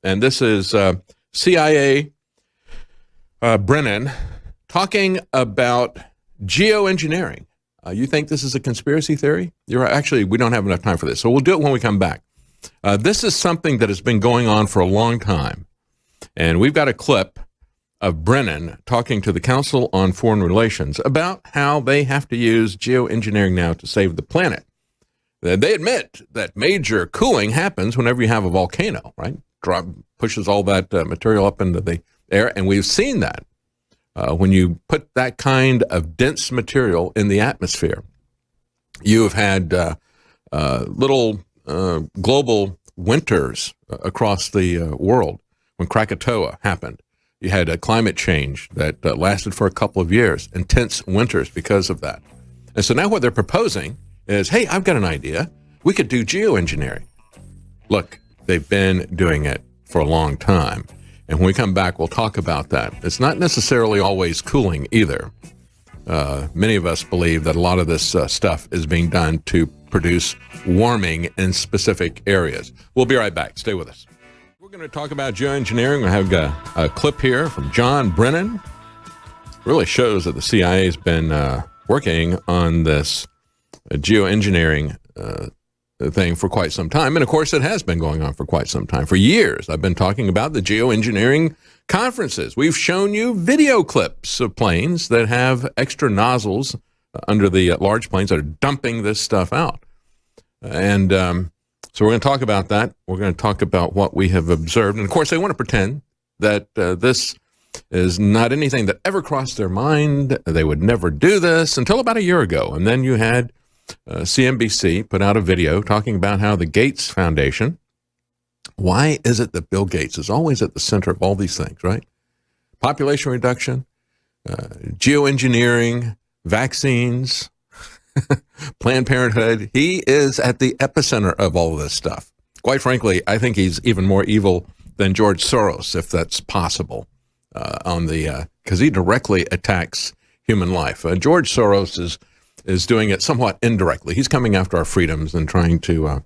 And this is CIA Brennen talking about geoengineering. You think this is a conspiracy theory? Actually, we don't have enough time for this, so we'll do it when we come back. This is something that has been going on for a long time. And we've got a clip of Brennen talking to the Council on Foreign Relations about how they have to use geoengineering now to save the planet. They admit that major cooling happens whenever you have a volcano, right? Pushes all that material up into the air, and we've seen that. When you put that kind of dense material in the atmosphere, you have had little global winters across the world. When Krakatoa happened, you had a climate change that lasted for a couple of years, intense winters because of that. And so now what they're proposing is, hey, I've got an idea. We could do geoengineering. Look, they've been doing it for a long time. And when we come back, we'll talk about that. It's not necessarily always cooling either. Many of us believe that a lot of this stuff is being done to produce warming in specific areas. We'll be right back. Stay with us. We're going to talk about geoengineering. We have a clip here from John Brennen. Really shows that the CIA has been working on this geoengineering thing for quite some time. And of course, it has been going on for quite some time. For years, I've been talking about the geoengineering conferences. We've shown you video clips of planes that have extra nozzles under the large planes that are dumping this stuff out. And so we're going to talk about that. We're going to talk about what we have observed. And of course, they want to pretend that this is not anything that ever crossed their mind. They would never do this until about a year ago. And then you had CNBC put out a video talking about how the Gates Foundation, why is it that Bill Gates is always at the center of all these things, right? Population reduction, geoengineering, vaccines, Planned Parenthood. He is at the epicenter of all of this stuff. Quite frankly, I think he's even more evil than George Soros, if that's possible, because he directly attacks human life. George Soros is doing it somewhat indirectly. He's coming after our freedoms and trying to,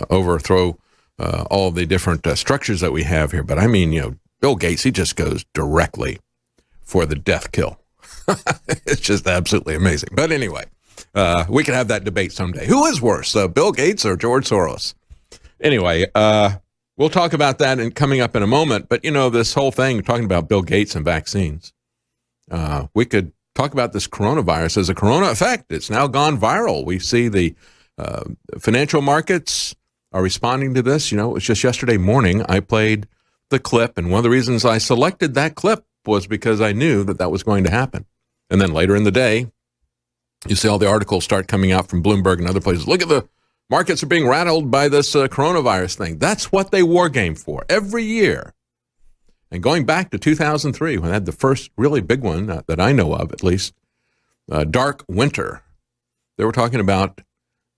overthrow all the different structures that we have here. But I mean, Bill Gates, he just goes directly for the death kill. It's just absolutely amazing. But anyway, we can have that debate someday. Who is worse, Bill Gates or George Soros? Anyway, we'll talk about that coming up in a moment. But, this whole thing, talking about Bill Gates and vaccines, we could talk about this coronavirus as a corona effect. It's now gone viral. We see the financial markets are responding to this. It was just yesterday morning I played the clip, and one of the reasons I selected that clip was because I knew that was going to happen. And then later in the day, you see all the articles start coming out from Bloomberg and other places. Look at the markets are being rattled by this coronavirus thing. That's what they war game for every year. And going back to 2003, when I had the first really big one that I know of, at least, dark winter, they were talking about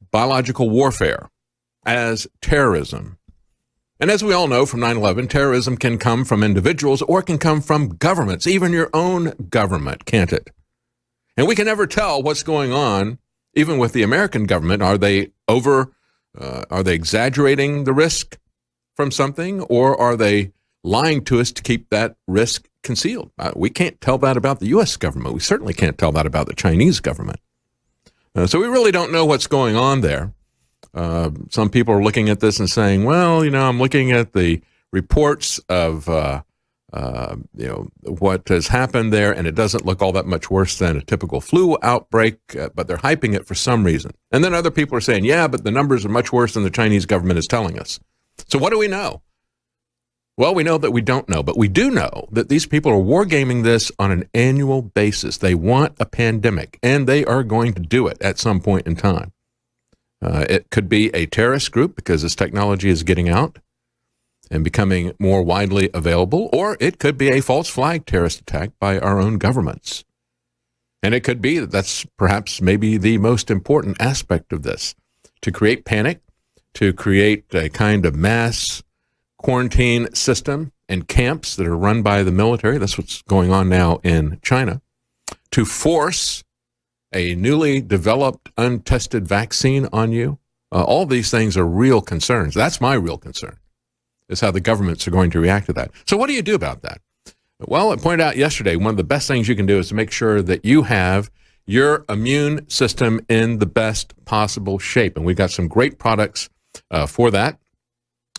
biological warfare as terrorism. And as we all know from 9/11, terrorism can come from individuals or it can come from governments, even your own government, can't it? And we can never tell what's going on, even with the American government. Are they exaggerating the risk from something, or are they lying to us to keep that risk concealed? We can't tell that about the U.S. government. We certainly can't tell that about the Chinese government. So we really don't know what's going on there. Some people are looking at this and saying, well, I'm looking at the reports of, what has happened there, and it doesn't look all that much worse than a typical flu outbreak, but they're hyping it for some reason. And then other people are saying, yeah, but the numbers are much worse than the Chinese government is telling us. So what do we know? Well, we know that we don't know, but we do know that these people are wargaming this on an annual basis. They want a pandemic, and they are going to do it at some point in time. It could be a terrorist group because this technology is getting out and becoming more widely available, or it could be a false flag terrorist attack by our own governments. And it could be that's perhaps maybe the most important aspect of this, to create panic, to create a kind of mass quarantine system and camps that are run by the military. That's what's going on now in China, to force a newly developed, untested vaccine on you. All these things are real concerns. That's my real concern, is how the governments are going to react to that. So what do you do about that? Well, I pointed out yesterday, one of the best things you can do is to make sure that you have your immune system in the best possible shape. And we've got some great products for that.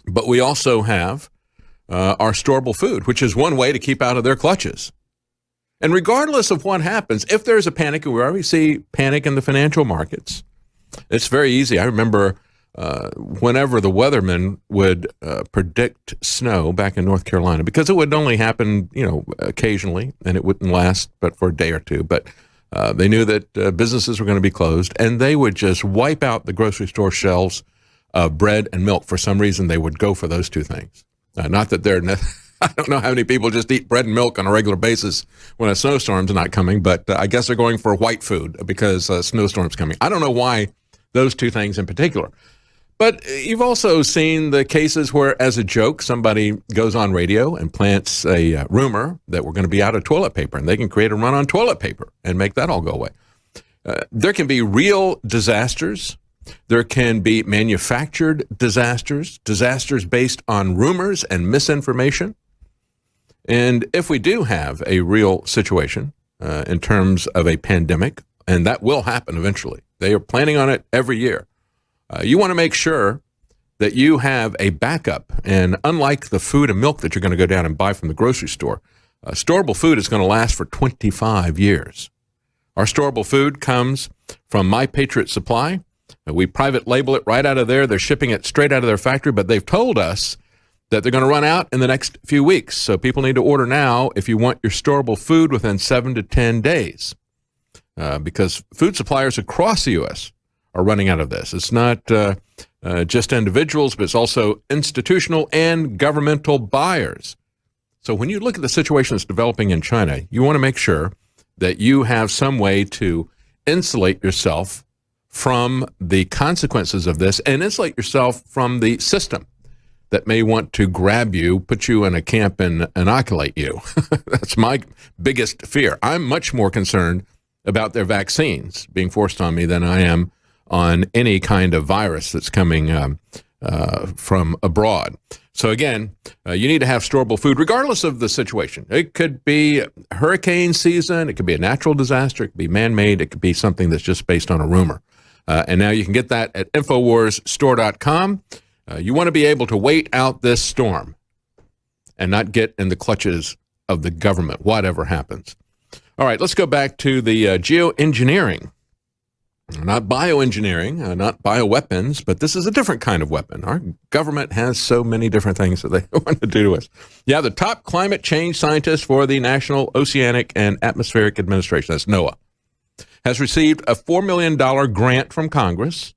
But we also have our storable food, which is one way to keep out of their clutches. And regardless of what happens, if there's a panic, and we already see panic in the financial markets, it's very easy. I remember whenever the weathermen would predict snow back in North Carolina, because it would only happen, occasionally, and it wouldn't last but for a day or two. But they knew that businesses were going to be closed, and they would just wipe out the grocery store shelves of bread and milk. For some reason, they would go for those two things. Not that they're... I don't know how many people just eat bread and milk on a regular basis when a snowstorm's not coming, but I guess they're going for white food because a snowstorm's coming. I don't know why those two things in particular. But you've also seen the cases where, as a joke, somebody goes on radio and plants a rumor that we're going to be out of toilet paper, and they can create a run on toilet paper and make that all go away. There can be real disasters. There can be manufactured disasters, disasters based on rumors and misinformation. And if we do have a real situation in terms of a pandemic, and that will happen eventually, they are planning on it every year, you want to make sure that you have a backup. And unlike the food and milk that you're going to go down and buy from the grocery store, storable food is going to last for 25 years. Our storable food comes from My Patriot Supply. We private label it right out of there. They're shipping it straight out of their factory, but they've told us that they're going to run out in the next few weeks. So people need to order now if you want your storable food within 7 to 10 days, because food suppliers across the U.S. are running out of this. It's not just individuals, but it's also institutional and governmental buyers. So when you look at the situation that's developing in China, you want to make sure that you have some way to insulate yourself from the consequences of this and insulate yourself from the system that may want to grab you, put you in a camp, and inoculate you. That's my biggest fear. I'm much more concerned about their vaccines being forced on me than I am on any kind of virus that's coming from abroad. So again, you need to have storable food regardless of the situation. It could be hurricane season, it could be a natural disaster, it could be man-made, it could be something that's just based on a rumor. And now you can get that at InfoWarsStore.com. You want to be able to wait out this storm and not get in the clutches of the government, whatever happens. All right, let's go back to the geoengineering. Not bioengineering, not bioweapons, but this is a different kind of weapon. Our government has so many different things that they want to do to us. Yeah, the top climate change scientist for the National Oceanic and Atmospheric Administration, that's NOAA, has received a $4 million grant from Congress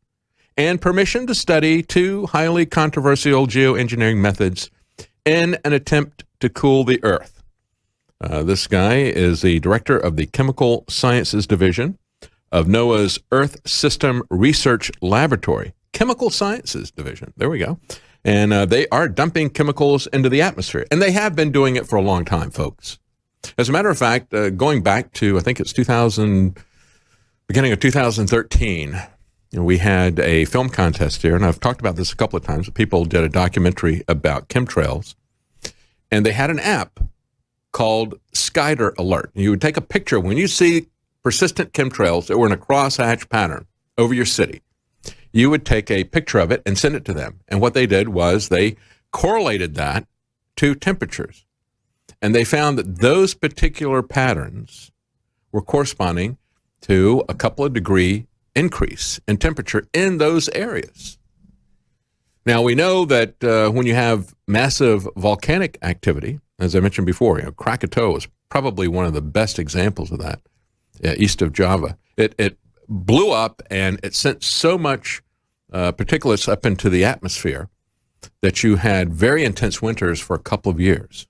and permission to study 2 highly controversial geoengineering methods in an attempt to cool the Earth. This guy is the director of the Chemical Sciences Division of NOAA's Earth System Research Laboratory. Chemical Sciences Division. There we go. And they are dumping chemicals into the atmosphere. And they have been doing it for a long time, folks. As a matter of fact, going back to, I think it's beginning of 2013, we had a film contest here, and I've talked about this a couple of times. People did a documentary about chemtrails, and they had an app called Skydar Alert. You would take a picture when you see persistent chemtrails that were in a crosshatch pattern over your city. You would take a picture of it and send it to them. And what they did was they correlated that to temperatures. And they found that those particular patterns were corresponding to a couple of degree increase in temperature in those areas. Now, we know that when you have massive volcanic activity, as I mentioned before, Krakatoa is probably one of the best examples of that, east of Java. It blew up and it sent so much particulates up into the atmosphere that you had very intense winters for a couple of years,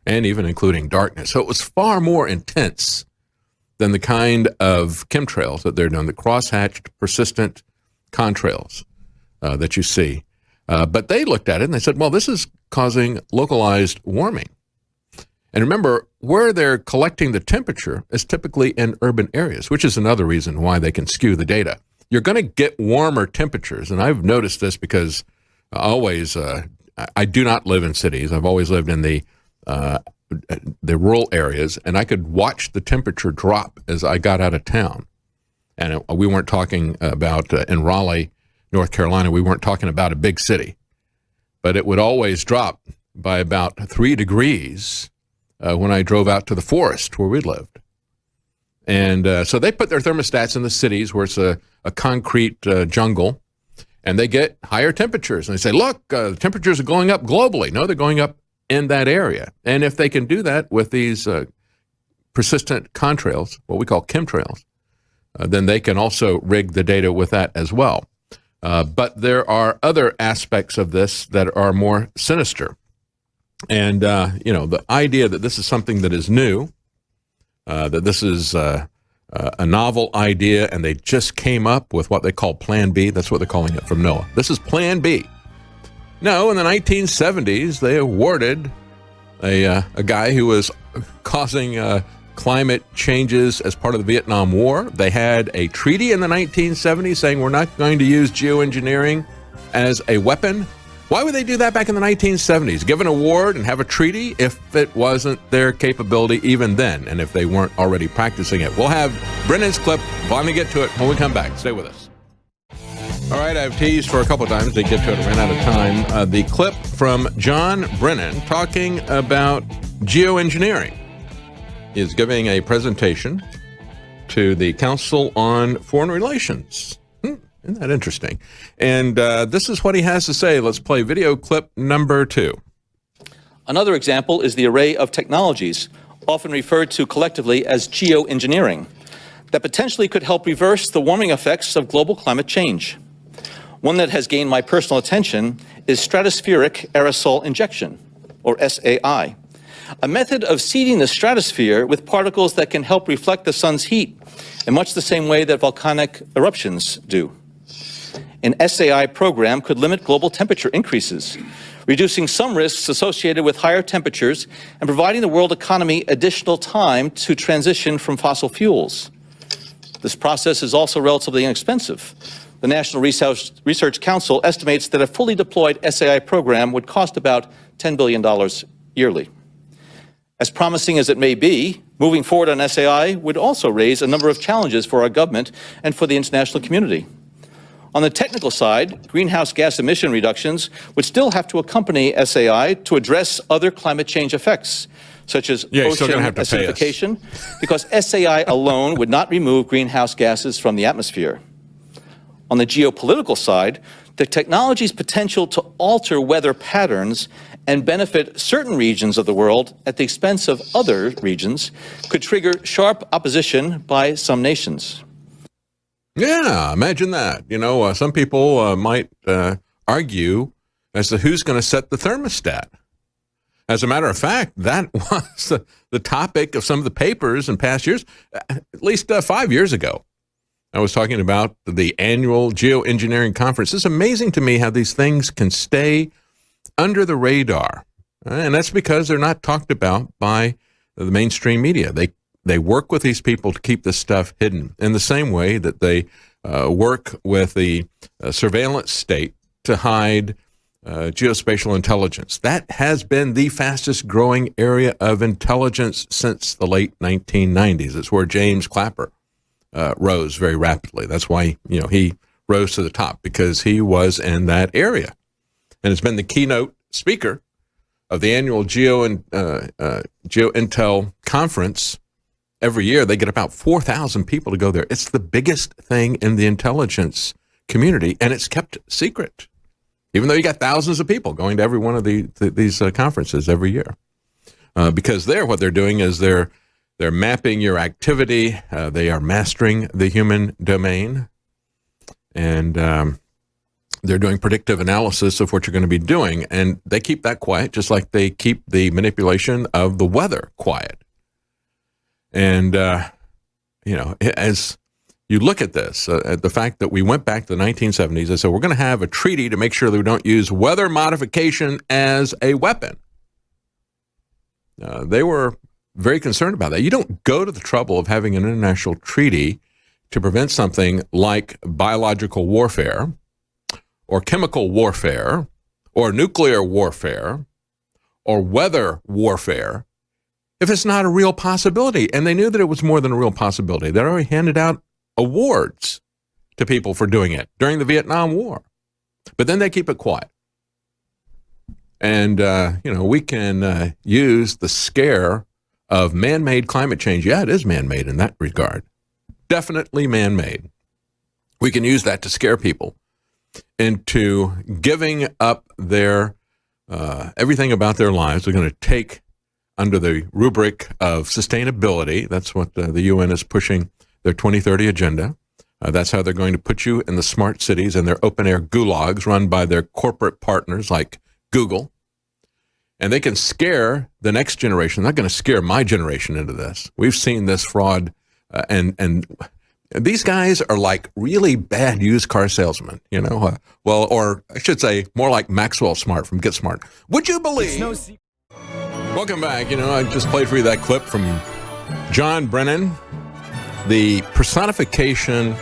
and even including darkness. So it was far more intense than the kind of chemtrails that they're doing, the cross-hatched-persistent-contrails that you see. But they looked at it and they said, well, this is causing localized warming. And remember, where they're collecting the temperature is typically in urban areas, which is another reason why they can skew the data. You're going to get warmer temperatures, and I've noticed this because I always I do not live in cities. I've always lived in the rural areas, and I could watch the temperature drop as I got out of town. And we weren't talking about in Raleigh, North Carolina, we weren't talking about a big city, but it would always drop by about 3 degrees when I drove out to the forest where we lived. And so they put their thermostats in the cities where it's a concrete jungle, and they get higher temperatures. And they say, look, the temperatures are going up globally. No, they're going up in that area. And if they can do that with these persistent contrails, what we call chemtrails, then they can also rig the data with that as well. But there are other aspects of this that are more sinister. And, the idea that this is something that is new, that this is a novel idea, and they just came up with what they call Plan B. That's what they're calling it from NOAA. This is Plan B. No, in the 1970s, they awarded a guy who was causing climate changes as part of the Vietnam War. They had a treaty in the 1970s saying we're not going to use geoengineering as a weapon. Why would they do that back in the 1970s? Give an award and have a treaty if it wasn't their capability even then, and if they weren't already practicing it. We'll have Brennan's clip. Finally get to it when we come back. Stay with us. All right, I've teased for a couple of times to get to it. I ran out of time. The clip from John Brennen talking about geoengineering. He is giving a presentation to the Council on Foreign Relations. Isn't that interesting? And this is what he has to say. Let's play video clip number 2. Another example is the array of technologies, often referred to collectively as geoengineering, that potentially could help reverse the warming effects of global climate change. One that has gained my personal attention is stratospheric aerosol injection, or SAI, a method of seeding the stratosphere with particles that can help reflect the sun's heat in much the same way that volcanic eruptions do. An SAI program could limit global temperature increases, reducing some risks associated with higher temperatures and providing the world economy additional time to transition from fossil fuels. This process is also relatively inexpensive. The National Research Council estimates that a fully deployed SAI program would cost about $10 billion yearly. As promising as it may be, moving forward on SAI would also raise a number of challenges for our government and for the international community. On the technical side, greenhouse gas emission reductions would still have to accompany SAI to address other climate change effects, such as ocean acidification, because SAI alone would not remove greenhouse gases from the atmosphere. On the geopolitical side, the technology's potential to alter weather patterns and benefit certain regions of the world at the expense of other regions could trigger sharp opposition by some nations. Yeah, imagine that. Some people might argue as to who's going to set the thermostat. As a matter of fact, that was the topic of some of the papers in past years, at least 5 years ago. I was talking about the annual Geo-Engineering Conference. It's amazing to me how these things can stay under the radar. And that's because they're not talked about by the mainstream media. They work with these people to keep this stuff hidden in the same way that they work with the surveillance state to hide geospatial intelligence. That has been the fastest growing area of intelligence since the late 1990s. It's where James Clapper rose very rapidly. That's why he rose to the top, because he was in that area. And has been the keynote speaker of the annual Geo-Intel conference. Every year, they get about 4,000 people to go there. It's the biggest thing in the intelligence community, and it's kept secret, even though you got thousands of people going to every one of these conferences every year. Because what they're doing is they're mapping your activity. They are mastering the human domain, and they're doing predictive analysis of what you're going to be doing. And they keep that quiet, just like they keep the manipulation of the weather quiet. And, as you look at this, at the fact that we went back to the 1970s and said, we're going to have a treaty to make sure that we don't use weather modification as a weapon. They were very concerned about that. You don't go to the trouble of having an international treaty to prevent something like biological warfare or chemical warfare or nuclear warfare or weather warfare if it's not a real possibility? And they knew that it was more than a real possibility. They already handed out awards to people for doing it during the Vietnam War. But then they keep it quiet. And, we can use the scare of man-made climate change. Yeah, it is man-made in that regard. Definitely man-made. We can use that to scare people into giving up their everything about their lives. They're going to take under the rubric of sustainability. That's what the UN is pushing, their 2030 agenda. That's how they're going to put you in the smart cities and their open-air gulags run by their corporate partners like Google. And they can scare the next generation. They're not going to scare my generation into this. We've seen this fraud, and these guys are like really bad used car salesmen, or I should say more like Maxwell Smart from Get Smart. Would you believe? Welcome back. I just played for you that clip from John Brennen, the personification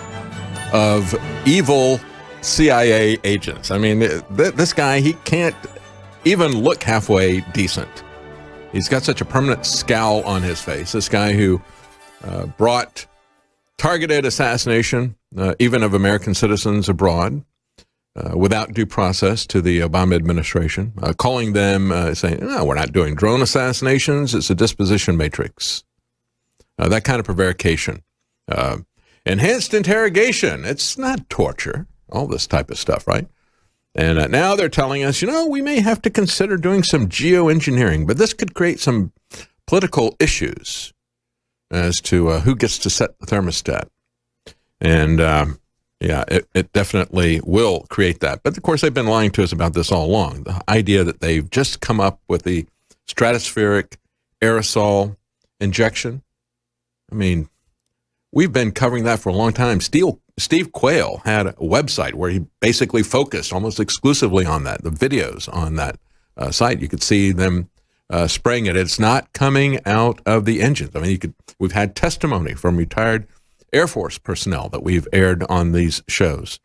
of evil CIA agents. I mean, this guy, he can't even look halfway decent. He's got such a permanent scowl on his face. This guy who brought targeted assassination, even of American citizens abroad, without due process to the Obama administration, calling them, saying, no, we're not doing drone assassinations. It's a disposition matrix. That kind of prevarication. Enhanced interrogation. It's not torture. All this type of stuff, right? And now they're telling us, we may have to consider doing some geoengineering, but this could create some political issues as to who gets to set the thermostat. And it definitely will create that. But of course, they've been lying to us about this all along. The idea that they've just come up with the stratospheric aerosol injection. I mean, we've been covering that for a long time. Steve Quayle had a website where he basically focused almost exclusively on that, the videos on that site. You could see them spraying it. It's not coming out of the engines. I mean, we've had testimony from retired Air Force personnel that we've aired on these shows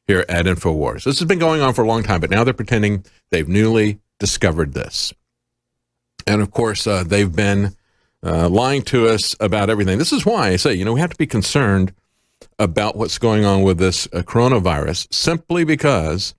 here at InfoWars. This has been going on for a long time, but now they're pretending they've newly discovered this. And of course, they've been lying to us about everything. This is why I say, we have to be concerned about what's going on with this coronavirus, simply because